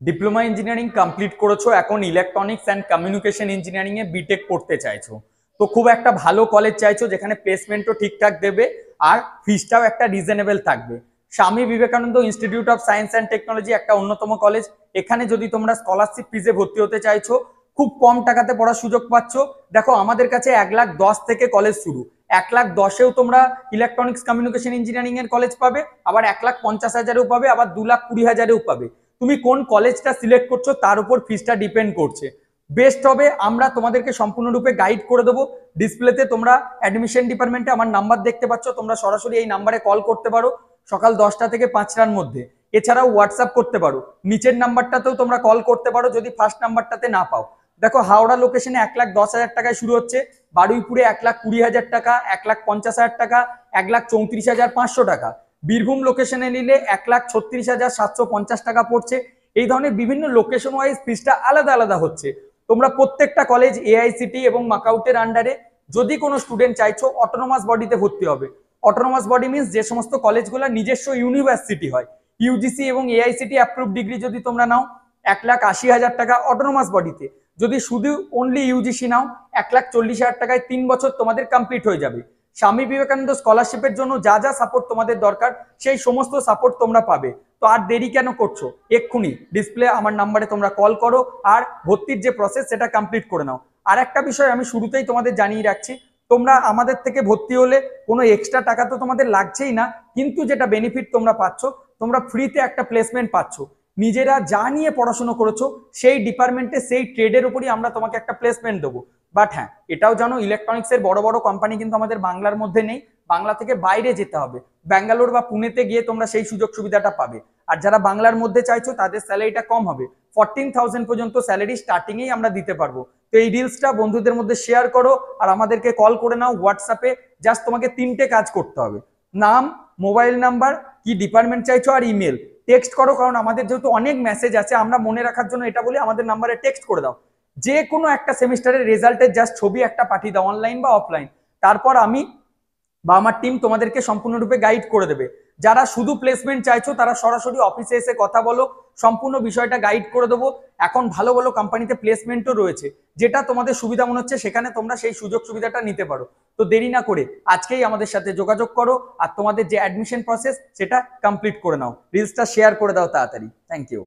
Diploma engineering complete করেছো, এখন electronics and communication engineering এ বিটেক পড়তে চাইছো। তো খুব একটা ভালো কলেজ চাইছো যেখানে প্লেসমেন্টও ঠিকঠাক দেবে আর ফিসটাও একটা রিজনেবল থাকবে। Swami Vivekananda institute of science and technology একটা অন্যতম কলেজ। এখানে যদি তোমরা স্কলারশিপ ফিজে ভর্তি হতে চাইছো, খুব কম টাকাতে পড়ার সুযোগ পাচ্ছ। দেখো আমাদের কাছে 1,10,000 থেকে কলেজ শুরু। 1,10,000-এও তোমরা ইলেকট্রনিক্স কমিউনিকেশন ইঞ্জিনিয়ারিং এর কলেজ পাবে, আবার 1,50,000-এও পাবে, আবার 2,20,000-এও পাবে। তুমি কোন কলেজটা সিলেক্ট করছো তার উপর ফিসটা ডিপেন্ড করছে। বেস্ট হবে আমরা তোমাদেরকে সম্পূর্ণরূপে গাইড করে দেবো। ডিসপ্লেতে তোমরা অ্যাডমিশন ডিপার্টমেন্টে আমার নাম্বার দেখতে পাচ্ছ, তোমরা সরাসরি এই নাম্বারে কল করতে পারো সকাল 10টা থেকে 5টার মধ্যে। এছাড়াও হোয়াটসঅ্যাপ করতে পারো, নিচের নাম্বারটাতেও তোমরা কল করতে পারো যদি ফার্স্ট নাম্বারটাতে না পাও। দেখো হাওড়া লোকেশনে 1,10,000 টাকায় শুরু হচ্ছে, বারুইপুরে 1,20,000 টাকা, 1,50,000 টাকা, 1,34,500 টাকা। বীরভূম লোকেশনে নিলে 1,36,750 টাকা পড়ছে। এই ধরনের বিভিন্ন লোকেশন ওয়াইজ ফিসটা আলাদা আলাদা হচ্ছে। তোমরা প্রত্যেকটা কলেজ এআইসিটি এবং মাকআউটের আন্ডারে। যদি কোনো স্টুডেন্ট চাইছো অটোনোমাস বডিতে ভর্তি হবে, অটোনোমাস বডি মিনস যে সমস্ত কলেজগুলো নিজস্ব ইউনিভার্সিটি হয়, ইউজিসি এবং এআইসিটি অ্যাপ্রুভ ডিগ্রি যদি তোমরা নাও 1,80,000 টাকা অটোনোমাস বডিতে। যদি শুধু অনলি ইউজিসি নাও 1,40,000 টাকায় 3 বছর তোমাদের কমপ্লিট হয়ে যাবে। স্বামী বিবেকানন্দ স্কলারশিপের জন্য যা যা সাপোর্ট তোমাদের দরকার সেই সমস্ত সাপোর্ট তোমরা পাবে। তো আর দেরি কেন করছো, এক্ষুনি ডিসপ্লে আমার নাম্বারে তোমরা কল করো আর ভর্তির যে প্রসেস সেটা কমপ্লিট করে নাও। আর একটা বিষয় আমি শুরুতেই তোমাদের জানিয়ে রাখছি, তোমরা আমাদের থেকে ভর্তি হলে কোনো এক্সট্রা টাকা তো তোমাদের লাগছেই না, কিন্তু যেটা বেনিফিট তোমরা পাচ্ছ, তোমরা ফ্রিতে একটা প্লেসমেন্ট পাচ্ছ। নিজেরা যা নিয়ে পড়াশোনা করেছো সেই ডিপার্টমেন্টে সেই ট্রেডের উপরই আমরা তোমাকে একটা প্লেসমেন্ট দেবো। বাট হ্যাঁ, এটাও জানো ইলেকট্রনিক্স এর বড় বড় কোম্পানি কিন্তু আমাদের বাংলার মধ্যে নেই, বাংলা থেকে বাইরে যেতে হবে। ব্যাঙ্গালোর বা পুনেতে গিয়ে তোমরা সেই সুযোগ সুবিধাটা পাবে। আর যারা বাংলার মধ্যে চাইছো তাদের স্যালারিটা কম হবে, 14,000 পর্যন্ত স্যালারি স্টার্টিং এই আমরা দিতে পারবো। তো এই রিলসটা বন্ধুদের মধ্যে শেয়ার করো আর আমাদেরকে কল করে নাও হোয়াটসঅ্যাপে। জাস্ট তোমাকে 3টে কাজ করতে হবে, নাম, মোবাইল নাম্বার, কি ডিপার্টমেন্ট চাইছো আর ইমেল। টেক্সট করো, কারণ আমাদের যেহেতু অনেক মেসেজ আছে আমরা মনে রাখার জন্য এটা বলি আমাদের নাম্বারে টেক্সট করে দাও। যে কোনো একটা সেমিস্টারের রেজাল্টের জাস্ট ছবি একটা পাঠিয়ে দাও, অনলাইন বা অফলাইন। তারপর আমি বা আমার টিম তোমাদেরকে সম্পূর্ণরূপে গাইড করে দেবে। যারা শুধু প্লেসমেন্ট চাইছো তারা সরাসরি অফিসে এসে কথা বলো, সম্পূর্ণ বিষয়টা গাইড করে দেবো। এখন ভালো ভালো কোম্পানিতে প্লেসমেন্টও রয়েছে, যেটা তোমাদের সুবিধা মনে হচ্ছে সেখানে তোমরা সেই সুযোগ সুবিধাটা নিতে পারো। তো দেরি না করে আজকেই আমাদের সাথে যোগাযোগ করো আর তোমাদের যে অ্যাডমিশন প্রসেস সেটা কমপ্লিট করে নাও। রিলসটা শেয়ার করে দাও তাড়াতাড়ি। Thank you.